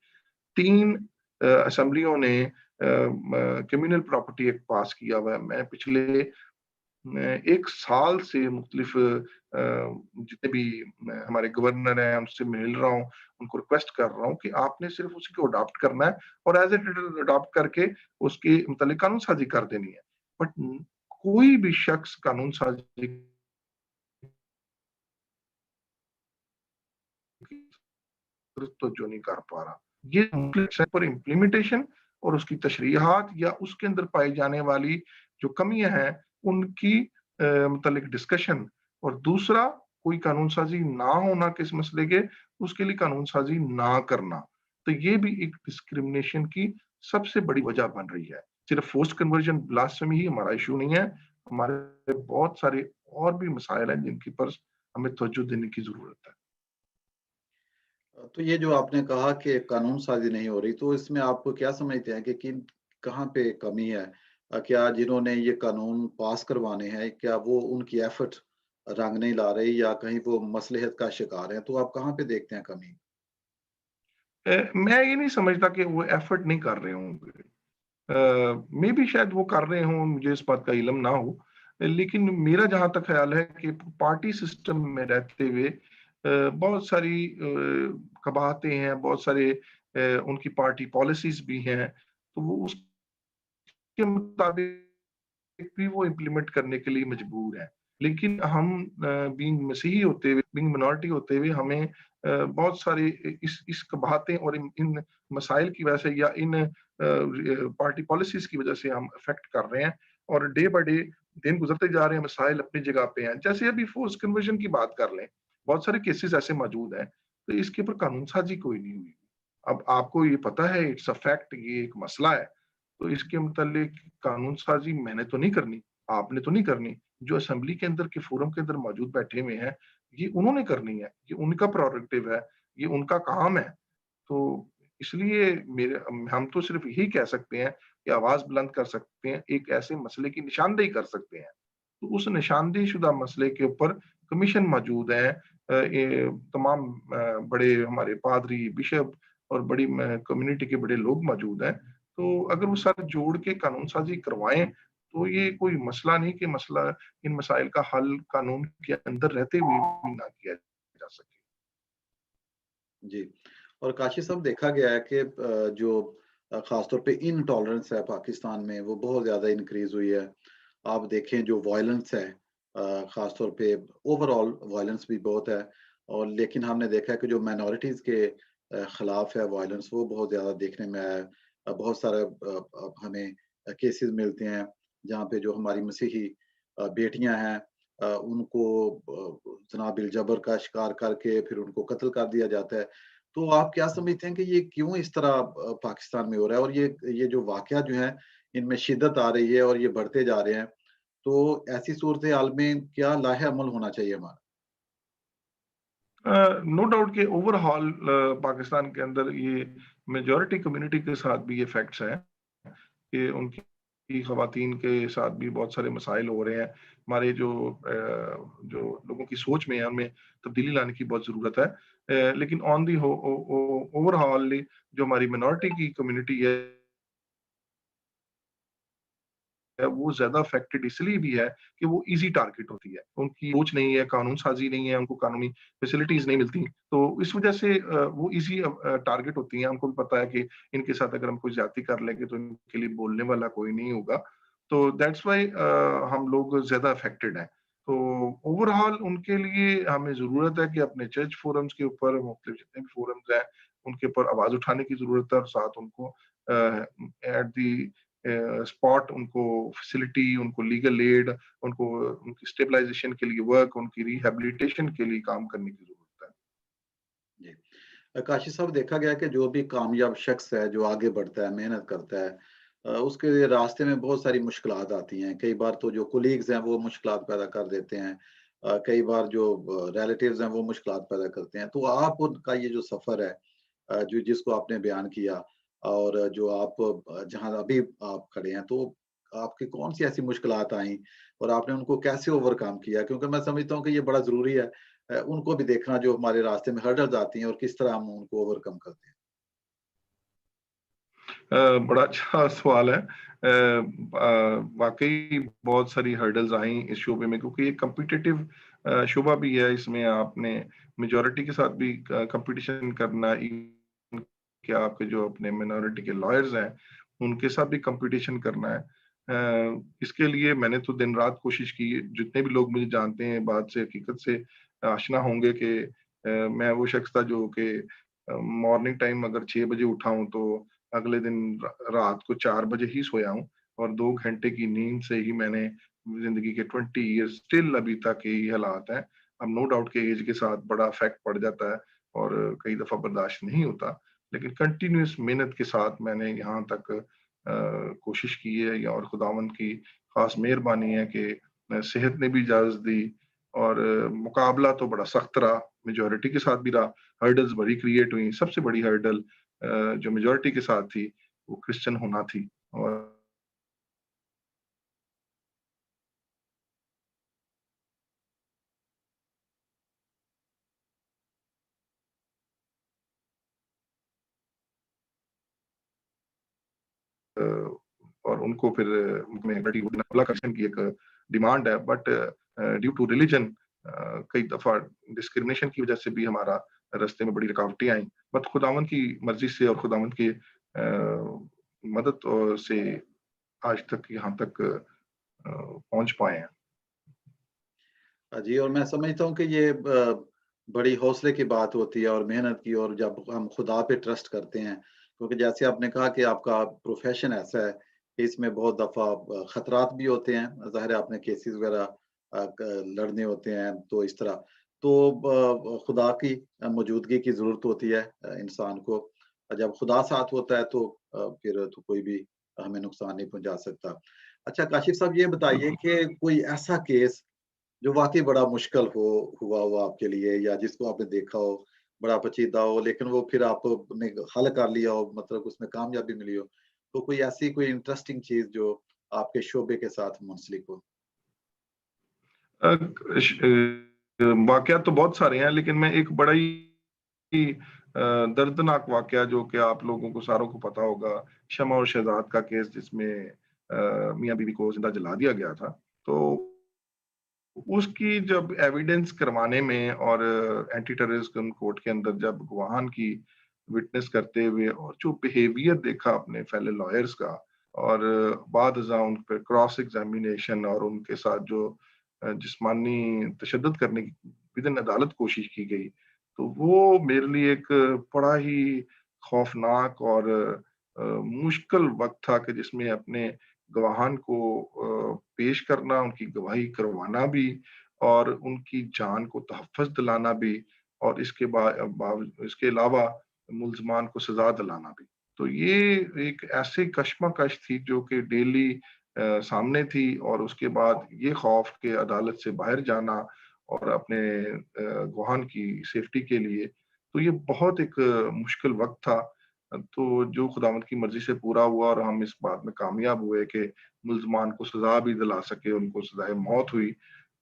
3 असेंबलियों ने कम्युनल प्रॉपर्टी एक्ट पास किया हुआ है। मैं पिछले 1 साल से मुख्तलिफ जितने भी हमारे गवर्नर हैं, उनसे मिल रहा हूँ, उनको रिक्वेस्ट कर रहा हूँ कि आपने सिर्फ़ उसी को अडॉप्ट करना है और एज़ इट इज़ अडॉप्ट करके उसके मुतालिक कानून साज़ी कर देनी है। बट कोई भी शख्स कानून साज़ी की तरफ तवज्जो नहीं कर पा रहा। ये कॉम्प्लेक्स है, पर इम्प्लीमेंटेशन और उसकी तशरीहात या उसके अंदर पाई जाने वाली जो कमियाँ हैं, उनकी मुतालिक डिस्कशन, और दूसरा कोई कानून साज़ी ना होना किस मसले के, उसके लिए कानून साज़ी ना करना। तो ये भी एक डिस्क्रिमिनेशन की सबसे बड़ी वजह बन रही है। सिर्फ फोर्स्ड कन्वर्जन, ब्लास्फेमी ही हमारा इश्यू नहीं है, हमारे बहुत सारे और भी मसाइल हैं जिनके पर हमें तवज्जो देने की ज़रूरत है। तो ये जो आपने कहा कि कानून साज़ी नहीं हो रही, तो इसमें आप क्या समझते हैं कि किन कहाँ पे कमी है? क्या जिन्होंने ये कानून पास करवाने हैं, क्या वो उनकी एफर्ट रंग नहीं ला रही या कहीं वो मसलहत का शिकार हैं? तो आप कहाँ पे देखते हैं कमी? मैं ये नहीं समझता कि वो एफर्ट नहीं कर रहे होंगे। मे बी शायद वो कर रहे हों, मुझे इस बात का इल्म ना हो। लेकिन मेरा जहाँ तक ख़्याल है कि पार्टी सिस्टम में रहते हुए बहुत सारी कबाहतें हैं, बहुत सारे उनकी पार्टी पॉलिसीज़ भी हैं, तो वो उसके मुताबिक भी वो इम्प्लीमेंट करने के लिए मजबूर हैं। लेकिन हम बीइंग मसीही होते हुए, बीइंग माइनॉरिटी होते हुए हमें बहुत सारे इस कबाहतें और इन मसाइल की वजह से या इन पार्टी पॉलिसीज़ की वजह से हम अफ़ेक्ट कर रहे हैं और डे बाय डे दिन गुज़रते जा रहे हैं, मसाइल अपनी जगह पे हैं। जैसे अभी फ़ोर्स्ड कन्वर्जन की बात कर लें, बहुत सारे केसेज़ ऐसे मौजूद हैं, तो इसके ऊपर कानून साज़ी कोई नहीं हुई। अब आपको ये पता है, इट्स अ फैक्ट, ये एक मसला है, तो इसके मुतालिक कानून साज़ी मैंने तो नहीं करनी, आपने तो नहीं करनी, जो असेंबली के अंदर के फोरम के अंदर मौजूद बैठे हुए हैं, ये उन्होंने करनी है, ये उनका प्रेरोगेटिव है, ये उनका काम है। तो इसलिए मेरे हम तो सिर्फ यही कह सकते हैं कि आवाज़ बुलंद कर सकते हैं, एक ऐसे मसले की निशानदेही कर सकते हैं। तो उस निशानदेही शुदा मसले के ऊपर कमीशन मौजूद है। ये तमाम बड़े हमारे पादरी, बिशप और बड़ी कम्युनिटी के बड़े लोग मौजूद हैं। तो अगर वो सारे जोड़ के कानून साज़ी करवाएँ, तो ये कोई मसला नहीं कि मसला इन मसाइल का हल कानून के अंदर रहते हुए भी ना किया जा सके। जी। और काशी साहब देखा गया है कि जो ख़ास तौर पे इनटॉलरेंस है पाकिस्तान में वो बहुत ज़्यादा इंक्रीज़ हुई है। आप देखें जो वॉयलेंस है ख़ास तौर पे ओवरऑल वॉयलेंस भी बहुत है और लेकिन हमने देखा है कि जो माइनॉरिटीज़ के खिलाफ है वॉयलेंस वो बहुत ज़्यादा देखने में आया है। बहुत सारे हमें केसेज़ मिलते हैं जहाँ पे जो हमारी मसीही बेटियाँ हैं उनको जनाबिल जबर का शिकार करके फिर उनको कत्ल कर दिया जाता है। तो आप क्या समझते हैं कि ये क्यों इस तरह पाकिस्तान में हो रहा है और ये जो वाक़या जो है इनमें शिद्दत आ रही है और ये बढ़ते जा रहे हैं। तो ऐसी सूरत-ए-हाल में क्या लाहे-अमल होना चाहिए हमारा? नो डाउट कि ओवरऑल पाकिस्तान के अंदर ये मेजॉरिटी कम्युनिटी के साथ भी ये फैक्ट्स हैं कि उनकी ख़वातीन के साथ भी बहुत सारे मसाइल हो रहे हैं। हमारे जो लोगों की सोच में है, उनमें तब्दीली लाने की बहुत ज़रूरत है। लेकिन ऑन दी हो ओ ओ ओवरऑल जो हमारी माइनॉरिटी की कम्युनिटी है, वो ज़्यादा अफ़ेक्टेड इसलिए भी है कि वो ईज़ी टारगेट होती है। उनकी सोच नहीं है, कानून साज़ी नहीं है, उनको कानूनी फ़ैसिलिटीज़ नहीं मिलती। तो इस वज़ह से वो ईज़ी टारगेट होती हैं। हमको भी पता है कि इनके साथ अगर हम कोई ज़्यादती कर लेंगे तो इनके लिए बोलने वाला कोई नहीं होगा। तो दैट्स व्हाई हम लोग ज़्यादा अफ़ेक्टेड हैं। तो ओवरऑल उनके लिए हमें ज़रूरत है कि अपने चर्च फ़ोरम्स के ऊपर मुख्तलिफ़ जितने भी फ़ोरम्स हैं, उनके ऊपर आवाज़ उठाने की ज़रूरत है और साथ उनको एट द स्पॉट उनको फैसिलिटी, उनको लीगल एड, उनको उनकी स्टेबलाइज़ेशन के लिए वर्क, उनकी रिहैबिलिटेशन के लिए काम करने की ज़रूरत है। जी। काशिफ़ साहब देखा गया है कि जो भी कामयाब शख्स है, जो आगे बढ़ता है, मेहनत करता है उसके रास्ते में बहुत सारी मुश्किलात आती हैं। कई बार तो जो कोलीग्स हैं, वो मुश्किलात पैदा कर देते हैं। कई बार जो रिलेटिव्स हैं, वो मुश्किलात पैदा करते हैं। तो आप उनका ये जो सफ़र है जो जिसको आपने बयान किया और जो आप जहाँ अभी आप खड़े हैं, तो आपकी कौन-सी ऐसी मुश्किलात आईं और आपने उनको कैसे ओवरकम किया? क्योंकि मैं समझता हूँ कि ये बड़ा ज़रूरी है उनको भी देखना जो हमारे रास्ते में हर्डल्स आती हैं और किस तरह हम उनको ओवरकम करते हैं। बड़ा अच्छा सवाल है। वाक़ई बहुत सारी हर्डल्स आई इस शोबे में क्योंकि ये कॉम्पिटिटिव शोबा भी है। इसमें आपने मेजॉरिटी के साथ भी कॉम्पिटिशन करना, इवन कि आपके जो अपने माइनॉरिटी के लॉयर्स हैं, उनके साथ भी कॉम्पिटिशन करना है। इसके लिए मैंने तो दिन-रात कोशिश की। जितने भी लोग मुझे जानते हैं, बात से हकीकत से आशना होंगे कि मैं वो शख्स था जो कि मॉर्निंग टाइम अगर 6 बजे उठा हूँ तो अगले दिन रात को 4 बजे ही सोया हूँ और 2 घंटे की नींद से ही मैंने ज़िंदगी के 20 इयर्स स्टिल अभी तक यही हालात हैं। अब नो डाउट कि ऐज के साथ बड़ा इफ़ेक्ट पड़ जाता है और कई दफ़ा बर्दाश्त नहीं होता। लेकिन कंटीन्यूअस मेहनत के साथ मैंने यहाँ तक कोशिश की है या और खुदावंद की ख़ास मेहरबानी है कि सेहत ने भी इजाज़त दी और मुकाबला तो बड़ा सख्त रहा, मेजॉरिटी के साथ भी रहा, हर्डल्स बड़ी क्रिएट हुई। सबसे बड़ी हर्डल जो मेजॉरिटी के साथ थी, वो क्रिश्चियन होना थी और اور ان کو پھر کریکشن کی ایک ڈیمانڈ ہے، بٹ ڈیو ٹو ریلیجن کئی دفعہ ڈسکرمنیشن کی وجہ سے بھی ہمارا راستے میں بڑی رکاوٹیں آئیں، بٹ خداوند کی مرضی سے اور خداوند کی مدد سے آج تک یہاں تک پہنچ پائے ہیں۔ جی، اور میں سمجھتا ہوں کہ یہ بڑی حوصلے کی بات ہوتی ہے اور محنت کی، اور جب ہم خدا پہ ٹرسٹ کرتے ہیں، کیونکہ جیسے آپ نے کہا کہ آپ کا پروفیشن ایسا ہے کہ اس میں بہت دفعہ خطرات بھی ہوتے ہیں، ظاہر ہے آپ نے کیسز وغیرہ لڑنے ہوتے ہیں، تو اس طرح تو خدا کی موجودگی کی ضرورت ہوتی ہے انسان کو، جب خدا ساتھ ہوتا ہے تو پھر تو کوئی بھی ہمیں نقصان نہیں پہنچا سکتا۔ اچھا کاشف صاحب، یہ بتائیے کہ کوئی ایسا کیس جو واقعی بڑا مشکل ہوا ہو آپ کے لیے، یا جس کو آپ نے دیکھا ہو بڑا پیچیدہ ہو، لیکن وہ پھر آپ نے حل کر لیا ہو، مطلب اس میں کامیابی ملی ہو، تو کوئی ایسی کوئی انٹرسٹنگ چیز جو آپ کے شعبے کے ساتھ منسلک ہو؟ واقعات تو بہت سارے ہیں، لیکن میں ایک بڑا ہی دردناک واقعہ جو کہ آپ لوگوں کو ساروں کو پتا ہوگا، شمع اور شہزاد کا کیس، جس میں میاں بیوی کو زندہ جلا دیا گیا تھا، تو اس کی جب ایویڈنس کروانے میں اور اینٹی ٹیررزم کورٹ کے اندر جب گواہان کی وٹنس کرتے ہوئے اور جو بیہیویئر دیکھا اپنے فیلو لائرز کا، اور بعد ازاں ان پہ کراس ایگزامینیشن اور ان کے ساتھ جو جسمانی تشدد کرنے کی بدن عدالت کوشش کی گئی، تو وہ میرے لیے ایک بڑا ہی خوفناک اور مشکل وقت تھا کہ جس میں اپنے گواہان کو پیش کرنا، ان کی گواہی کروانا بھی، اور ان کی جان کو تحفظ دلانا بھی، اور اس کے علاوہ ملزمان کو سزا دلانا بھی۔ تو یہ ایک ایسی کشمکش تھی جو کہ ڈیلی سامنے تھی، اور اس کے بعد یہ خوف کہ عدالت سے باہر جانا اور اپنے گواہان کی سیفٹی کے لیے، تو یہ بہت ایک مشکل وقت تھا۔ تو جو خداوند کی مرضی سے پورا ہوا، اور ہم اس بات میں کامیاب ہوئے کہ ملزمان کو سزا بھی دلا سکے، ان کو سزائے موت ہوئی۔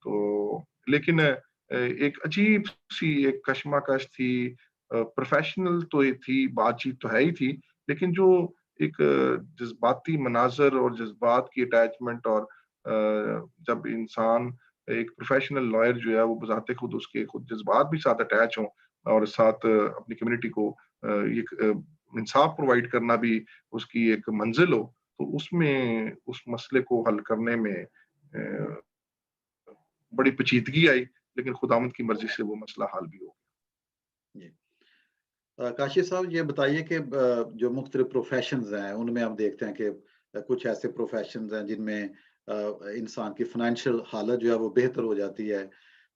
تو لیکن ایک عجیب سی ایک کشمکش تھی، پروفیشنل تو یہ تھی، بات چیت تو ہے ہی تھی، لیکن جو ایک جذباتی مناظر اور جذبات کی اٹیچمنٹ، اور جب انسان ایک پروفیشنل لائر جو ہے وہ بذات خود اس کے خود جذبات بھی ساتھ اٹیچ ہوں، اور ساتھ اپنی کمیونٹی کو ایک انصاف پرووائڈ کرنا بھی اس کی ایک منزل ہو، تو اس میں اس مسئلے کو حل کرنے میں بڑی پیچیدگی آئی، لیکن خداوند کی مرضی سے وہ مسئلہ حل بھی ہو گیا۔ جی، کاشف صاحب یہ بتائیے کہ جو مختلف پروفیشنز ہیں ان میں ہم دیکھتے ہیں کہ کچھ ایسے پروفیشنز ہیں جن میں انسان کی فائنینشیل حالت جو ہے وہ بہتر ہو جاتی ہے،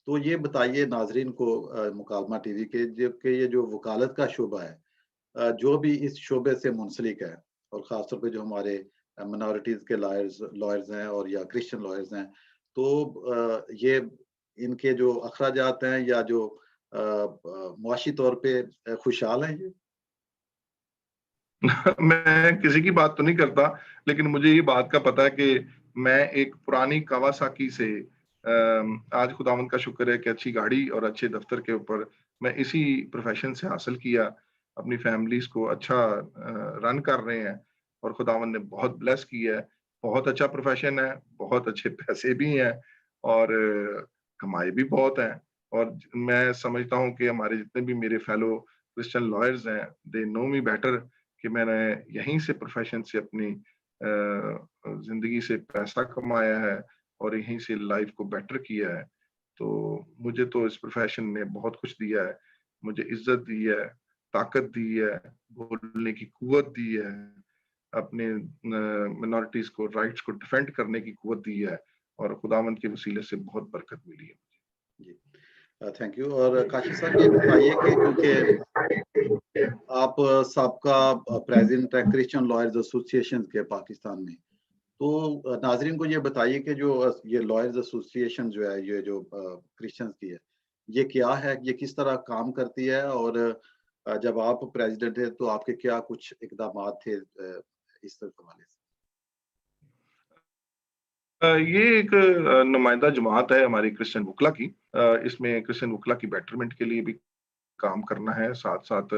تو یہ بتائیے ناظرین کو مکالمہ ٹی وی کے، کہ یہ جو وکالت کا شعبہ ہے، جو بھی اس شعبے سے منسلک ہے، اور خاص طور پہ جو ہمارے منارٹیز کے لائرز ہیں اور یا کرسچن لائرز ہیں، تو یہ ان کے جو اخراجات ہیں یا جو معاشی طور پہ خوشحال ہیں یہ؟ میں کسی کی بات تو نہیں کرتا، لیکن مجھے یہ بات کا پتا ہے کہ میں ایک پرانی کاواساکی سے، آج خداوند کا شکر ہے کہ اچھی گاڑی اور اچھے دفتر کے اوپر میں اسی پروفیشن سے حاصل کیا، اپنی فیملیز کو اچھا رن کر رہے ہیں، اور خداوند نے بہت بلیس کیا ہے۔ بہت اچھا پروفیشن ہے، بہت اچھے پیسے بھی ہیں، اور کمائے بھی بہت ہیں، اور میں سمجھتا ہوں کہ ہمارے جتنے بھی میرے فیلو کرسچن لائرز ہیں، دے نو می بیٹر، کہ میں نے یہیں سے پروفیشن سے اپنی زندگی سے پیسہ کمایا ہے، اور یہیں سے لائف کو بیٹر کیا ہے۔ تو مجھے تو اس پروفیشن نے بہت کچھ دیا ہے، مجھے عزت دی ہے، طاقت دی ہے، بولنے کی قوت دی ہے، اپنے منارٹیز کو رائٹس کو ڈیفینڈ کرنے کی قوت دی ہے، اور خداوند کے وسیلے سے بہت برکت ملی ہے مجھے۔ جی، تھینک یو۔ اور کاشف صاحب یہ بتائیے کہ کیونکہ آپ سابقہ پریزیڈنٹ ہیں کرسچن لائرز ایسوسی ایشن کے پاکستان میں، تو ناظرین کو یہ بتائیے کہ جو یہ لائرز ایسوسی ایشن جو ہے، یہ جو کرسچنز کی ہے، یہ کیا ہے، یہ کس طرح کام کرتی ہے، اور جب آپ پریزیڈنٹ تھے تو آپ کے کیا کچھ اقدامات تھے اس حوالے سے؟ یہ ایک نمائندہ جماعت ہے ہماری کرسچن وکلا کی، اس میں کرسچن وکلا کی بیٹرمنٹ کے لیے بھی کام کرنا ہے، ساتھ ساتھ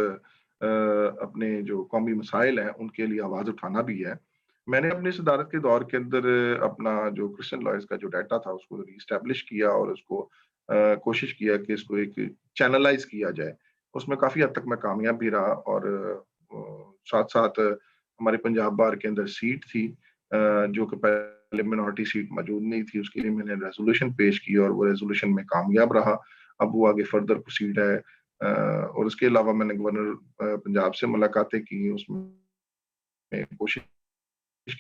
اپنے جو قومی مسائل ہیں ان کے لیے آواز اٹھانا بھی ہے۔ میں نے اپنی صدارت کے دور کے اندر اپنا جو کرسچن لائرز کا جو ڈیٹا تھا اس کو ری اسٹیبلش کیا اور اس کو کوشش کیا کہ اس کو ایک چینلائز کیا جائے. اس میں کافی حد تک میں کامیاب بھی رہا اور ساتھ ساتھ ہمارے پنجاب بار کے اندر سیٹ تھی جو کہ پہلے منورٹی سیٹ موجود نہیں تھی. اس کے لیے میں نے ریزولوشن پیش کی اور وہ ریزولوشن میں کامیاب رہا. اب وہ آگے فردر پروسیڈ ہے. اور اس کے علاوہ میں نے گورنر پنجاب سے ملاقاتیں کی. اس میں کوشش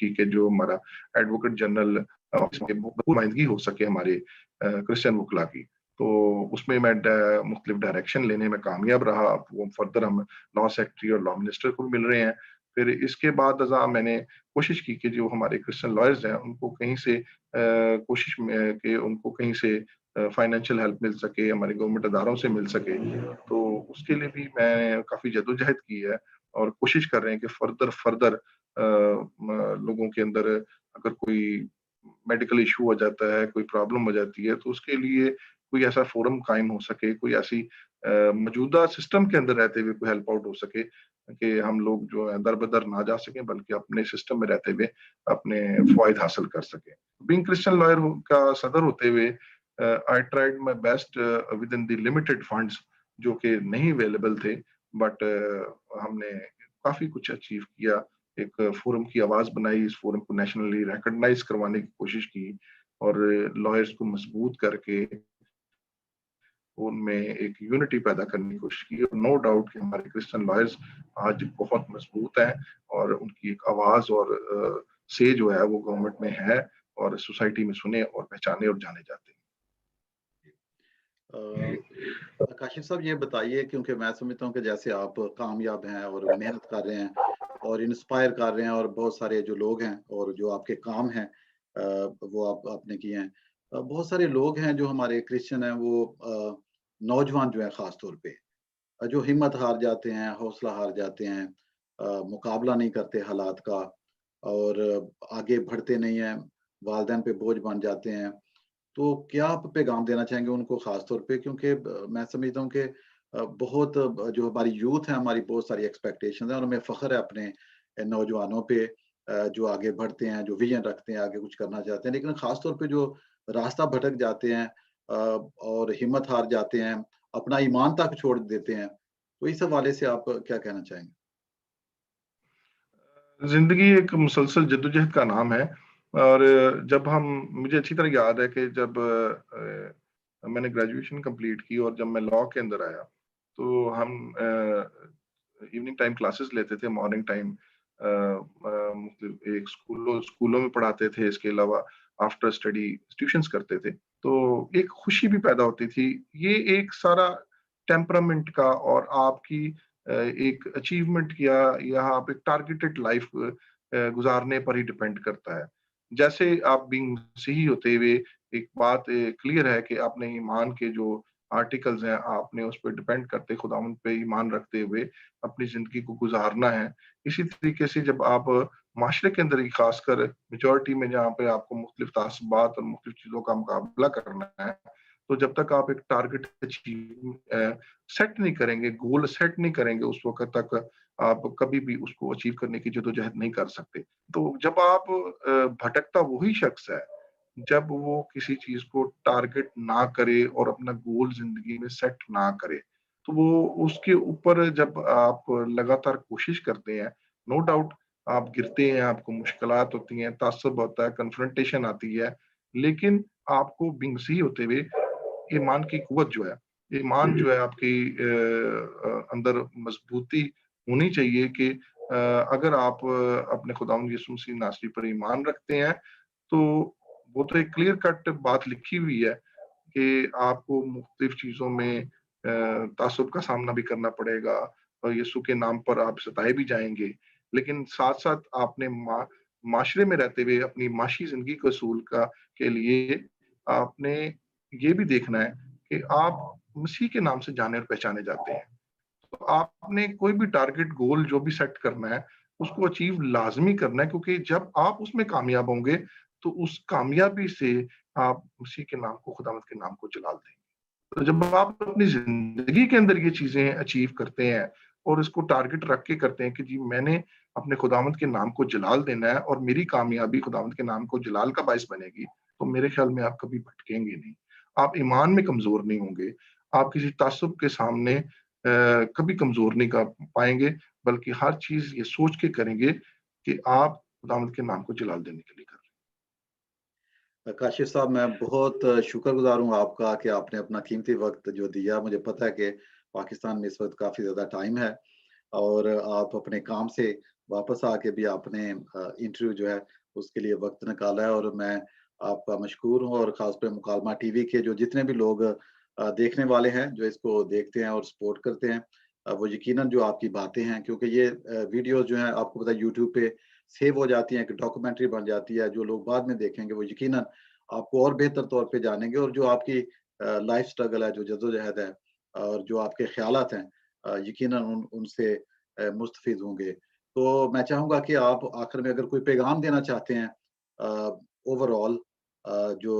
کی کہ جو ہمارا ایڈوکیٹ جنرل نمائندگی ہو سکے ہمارے کرسچن وکلا کی. تو اس میں مختلف ڈائریکشن لینے میں کامیاب رہا. اب وہ فردر ہم لا سیکرٹری اور لا منسٹر کو مل رہے ہیں. پھر اس کے بعد میں نے کوشش کی کہ جو ہمارے کرسچن لائرز ہیں ان کو کہیں سے کوشش میں کہ ان کو کہیں سے فائنینشیل ہیلپ مل سکے, ہمارے گورنمنٹ اداروں سے مل سکے. تو اس کے لیے بھی میں نے کافی جدوجہد کی ہے اور کوشش کر رہے ہیں کہ فردر لوگوں کے اندر اگر کوئی میڈیکل ایشو ہو جاتا ہے, کوئی پرابلم ہو جاتی ہے, تو اس کے لیے کوئی ایسا فورم قائم ہو سکے, کوئی ایسی موجودہ سسٹم کے اندر رہتے ہوئے کوئی ہیلپ آؤٹ ہو سکے کہ ہم لوگ جو ہے در بدر نہ جا سکیں بلکہ اپنے سسٹم میں رہتے ہوئے اپنے فوائد حاصل کر سکیں. بینگ کرسچن لائر کا صدر ہوتے ہوئے I tried my best within the limited funds جو کہ نہیں اویلیبل تھے, بٹ ہم نے کافی کچھ اچیو کیا. ایک فورم کی آواز بنائی, اس فورم کو نیشنلی ریکگنائز کروانے کی کوشش کی اور لائرز کو مضبوط کر کے ان میں ایک یونٹی پیدا کرنے کی کوشش کی. اور نو ڈاؤٹ کہ ہمارے کرسچن لائرز آج بہت مضبوط ہیں اور ان کی ایک آواز اور سے جو ہے وہ گورنمنٹ میں ہے اور سوسائٹی میں سنے اور پہچانے اور جانے جاتے ہیں. کاشف صاحب یہ بتائیے, کیونکہ میں سمجھتا ہوں کہ جیسے آپ کامیاب ہیں اور محنت کر رہے ہیں اور انسپائر کر رہے ہیں اور بہت سارے جو لوگ ہیں اور جو آپ کے کام ہیں وہ آپ نے کیے ہیں. بہت سارے لوگ ہیں جو ہمارے کرسچن ہیں, وہ نوجوان جو ہیں خاص طور پہ جو ہمت ہار جاتے ہیں, حوصلہ ہار جاتے ہیں, مقابلہ نہیں کرتے حالات کا اور آگے بڑھتے نہیں ہیں, والدین پہ بوجھ بن جاتے ہیں. تو کیا آپ پیغام دینا چاہیں گے ان کو خاص طور پہ, کیونکہ میں سمجھتا ہوں کہ بہت جو ہماری یوتھ ہے, ہماری بہت ساری ایکسپیکٹیشنز ہیں اور ہمیں فخر ہے اپنے نوجوانوں پہ جو آگے بڑھتے ہیں, جو ویژن رکھتے ہیں, آگے کچھ کرنا چاہتے ہیں, لیکن خاص طور پہ جو راستہ بھٹک جاتے ہیں اور ہمت ہار جاتے ہیں, اپنا ایمان تک چھوڑ دیتے ہیں. تو اس حوالے سے آپ کیا کہنا چاہیں گے؟ زندگی ایک مسلسل جدوجہد کا نام ہے اور جب مجھے اچھی طرح یاد ہے کہ جب میں نے گریجویشن کمپلیٹ کی اور جب میں لا کے اندر آیا تو ہم ایوننگ ٹائم کلاسز لیتے تھے, مارننگ ٹائم ایک اسکولوں میں پڑھاتے تھے, اس کے علاوہ آفٹر اسٹڈی ٹیوشنز کرتے تھے. تو ایک خوشی بھی پیدا ہوتی تھی. یہ ایک سارا ٹیمپرامنٹ کا اور آپ کی ایک اچیومنٹ یا آپ ایک ٹارگیٹڈ لائف گزارنے پر ہی ڈپینڈ کرتا ہے. جیسے آپ بینگ صحیح ہوتے ہوئے ایک بات کلیئر ہے کہ آپ نے ایمان کے جو آرٹیکلز ہیں آپ نے اس پہ ڈپینڈ کرتے خداوند پہ ایمان رکھتے ہوئے اپنی زندگی کو گزارنا ہے. اسی طریقے سے جب آپ معاشرے کے اندر ہی خاص کر میجورٹی میں جہاں پہ آپ کو مختلف تعصبات اور مختلف چیزوں کا مقابلہ کرنا ہے, تو جب تک آپ ایک ٹارگیٹ سیٹ نہیں کریں گے, گول سیٹ نہیں کریں گے, اس وقت تک آپ کبھی بھی اس کو اچیو کرنے کی جدوجہد نہیں کر سکتے. تو جب آپ بھٹکتا وہی شخص ہے جب وہ کسی چیز کو ٹارگٹ نہ کرے اور اپنا گول زندگی میں سیٹ نہ کرے, تو وہ اس کے اوپر جب آپ لگاتار کوشش کرتے ہیں, نو ڈاؤٹ آپ گرتے ہیں, آپ کو مشکلات ہوتی ہیں, تعصب ہوتا ہے, کنفرنٹیشن آتی ہے, لیکن آپ کو بینگ صحیح ہوتے ہوئے ایمان کی قوت جو ہے, ایمان جو ہے آپ کی اندر مضبوطی ہونی چاہیے کہ اگر آپ اپنے خداوند یسوع مسیح ناصری پر ایمان رکھتے ہیں تو وہ تو ایک کلیئر کٹ بات لکھی ہوئی ہے کہ آپ کو مختلف چیزوں میں تعصب کا سامنا بھی کرنا پڑے گا اور یسوع کے نام پر آپ ستائے بھی جائیں گے, لیکن ساتھ ساتھ آپ نے معاشرے میں رہتے ہوئے اپنی معاشی زندگی کے اصول کے لیے آپ نے یہ بھی دیکھنا ہے کہ آپ مسیح کے نام سے جانے اور پہچانے جاتے ہیں. تو آپ نے کوئی بھی ٹارگٹ گول جو بھی سیٹ کرنا ہے اس کو اچیو لازمی کرنا ہے, کیونکہ جب آپ اس میں کامیاب ہوں گے تو اس کامیابی سے آپ مسیح کے نام کو, خداوند کے نام کو جلال دیں گے. تو جب آپ اپنی زندگی کے اندر یہ چیزیں اچیو کرتے ہیں اور इसको टारगेट रख के करते हैं कि जी मैंने अपने खुदावंद के नाम को जलाल देना है और मेरी कामयाबी खुदावंद के नाम को जलाल का बायस बनेगी, तो मेरे ख्याल में आप कभी भटकेंगे नहीं। आप ईमान में कमज़ोर नहीं होंगे, आप किसी तासुब के सामने कभी कमज़ोर नहीं कर पाएँगे, बल्कि हर चीज़ ये सोच के करेंगे कि आप खुदावंद के नाम को जलाल देने के लिए कर रहे काशिफ़ साहब, मैं बहुत शुक्रगुज़ार हूँ आपका कि आपने अपना कीमती वक़्त जो दिया। मुझे पता है कि पाकिस्तान में इस वक़्त काफ़ी ज़्यादा टाइम है और आप अपने काम से वापस आके भी आपने इंटरव्यू जो है उसके लिए वक़्त निकाला है और मैं आपका मशकूर हूँ और ख़ासकर मुकालमा टीवी के जो जितने भी लोग देखने वाले हैं, जो इसको देखते हैं और सपोर्ट करते हैं, वो यकीनन जो आपकी बातें हैं, क्योंकि ये वीडियोज़ जो हैं आपको पता है यूट्यूब पे सेव हो जाती हैं, एक डॉक्यूमेंट्री बन जाती है, जो लोग बाद में देखेंगे वो यकीनन आपको और बेहतर तौर पे जानेंगे और जो आपकी लाइफ़ स्ट्रगल है, जो जद्दोजहद है और जो आपके ख़यालात हैं, यकीनन उनसे मुस्तफ़ीद होंगे। तो मैं चाहूँगा कि आप आखिर में अगर कोई पैगाम देना चाहते हैं ओवरऑल जो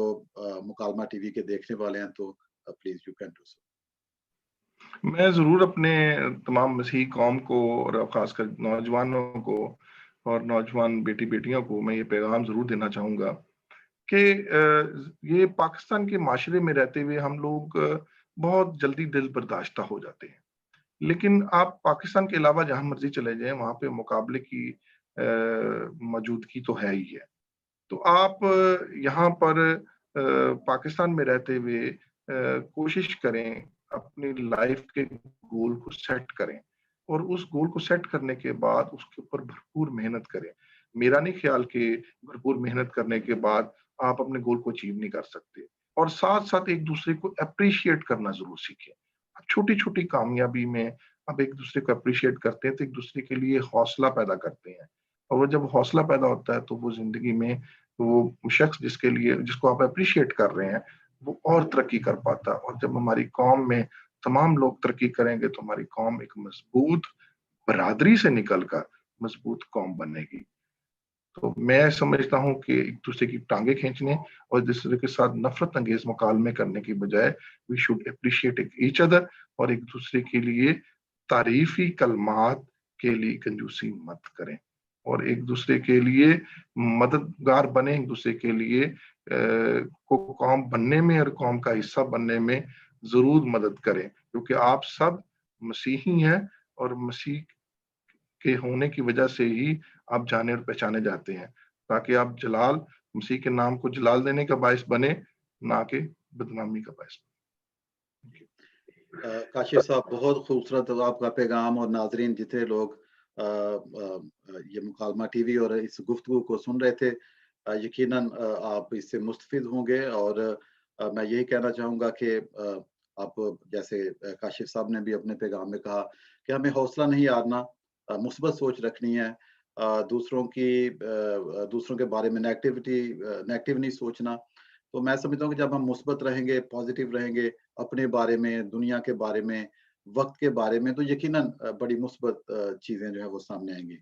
मुकालमा टीवी के देखने वाले हैं, तो please you can do so. हैं। मैं ज़रूर अपने तमाम मसीही कौम को और ख़ासकर नौजवानों को और नौजवान बेटी-बेटियों को मैं ये पैगाम ज़रूर देना चाहूँगा कि ये पाकिस्तान के माशरे में रहते हुए हम लोग बहुत जल्दी दिल बर्दाश्ता हो जाते हैं। लेकिन आप पाकिस्तान के अलावा जहाँ मर्ज़ी चले जाएँ, वहाँ पे मुकाबले की मौजूदगी तो है ही है। तो आप यहाँ पर पाकिस्तान में रहते हुए कोशिश करें, अपनी लाइफ़ के गोल को सेट करें और उस गोल को सेट करने के बाद उसके ऊपर भरपूर मेहनत करें। मेरा नहीं ख़्याल कि भरपूर मेहनत करने के बाद आप अपने गोल को अचीव नहीं कर सकते और साथ-साथ एक-दूसरे को एप्रिशिएट करना ज़रूर सीखें। आप छोटी-छोटी कामयाबी में आप एक-दूसरे को एप्रिशिएट करते हैं, तो एक-दूसरे के लिए हौसला पैदा करते हैं और वो जब हौसला पैदा होता है, तो वो ज़िंदगी में वो शख्स जिसको आप एप्रिशिएट कर रहे हैं, वो और तरक्की कर पाता है और जब हमारी कौम में तमाम लोग तरक्की करेंगे, तो हमारी कौम एक मज़बूत बरादरी से निकल कर मज़बूत कौम बनेगी। तो मैं समझता हूँ कि एक-दूसरे की टाँगें खींचने और एक-दूसरे के साथ नफ़रत अंगेज़ मुकालमे करने की बजाय we should appreciate each other और एक-दूसरे के लिए तारीफ़ी कलमात के लिए कंजूसी मत करें और एक-दूसरे के लिए मददगार बनें, एक-दूसरे के लिए को कौम बनने में और कौम का हिस्सा बनने में ज़रूर मदद करें, क्योंकि आप सब मसीही हैं और मसीह के होने की वजह से ही आप जाने और पहचाने जाते हैं, ताकि आप जलाल मसीह के नाम को जलाल देने का बायस बने, ना कि बदनामी का बायस बने। काशिफ़ साहब, बहुत खूबसूरत आपका पैगाम और नाज़रीन जितने लोग ये मुकालमा टीवी और इस गुफ्तगू को सुन रहे थे, यकीनन आप इससे मुस्तफ़िद होंगे और मैं यही कहना चाहूँगा कि आप जैसे काशिफ़ साहब ने भी अपने पैगाम में कहा कि हमें हौसला नहीं हारना, मुस्बत सोच रखनी है, दूसरों के बारे में नेगेटिव नहीं सोचना। तो मैं समझता हूँ कि जब हम मुस्बत रहेंगे, पॉज़िटिव रहेंगे, अपने बारे में, दुनिया के बारे में, वक़्त के बारे में, तो यकीनन बड़ी मुस्बत चीज़ें जो हैं वो सामने आएँगी।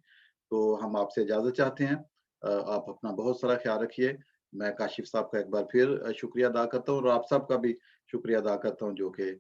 तो हम आपसे इजाज़त चाहते हैं। आप अपना बहुत सारा ख़्याल रखिए। मैं काशिफ़ साहब का एक बार फिर शुक्रिया अदा करता हूँ और आप सबका भी शुक्रिया अदा करता हूँ जो कि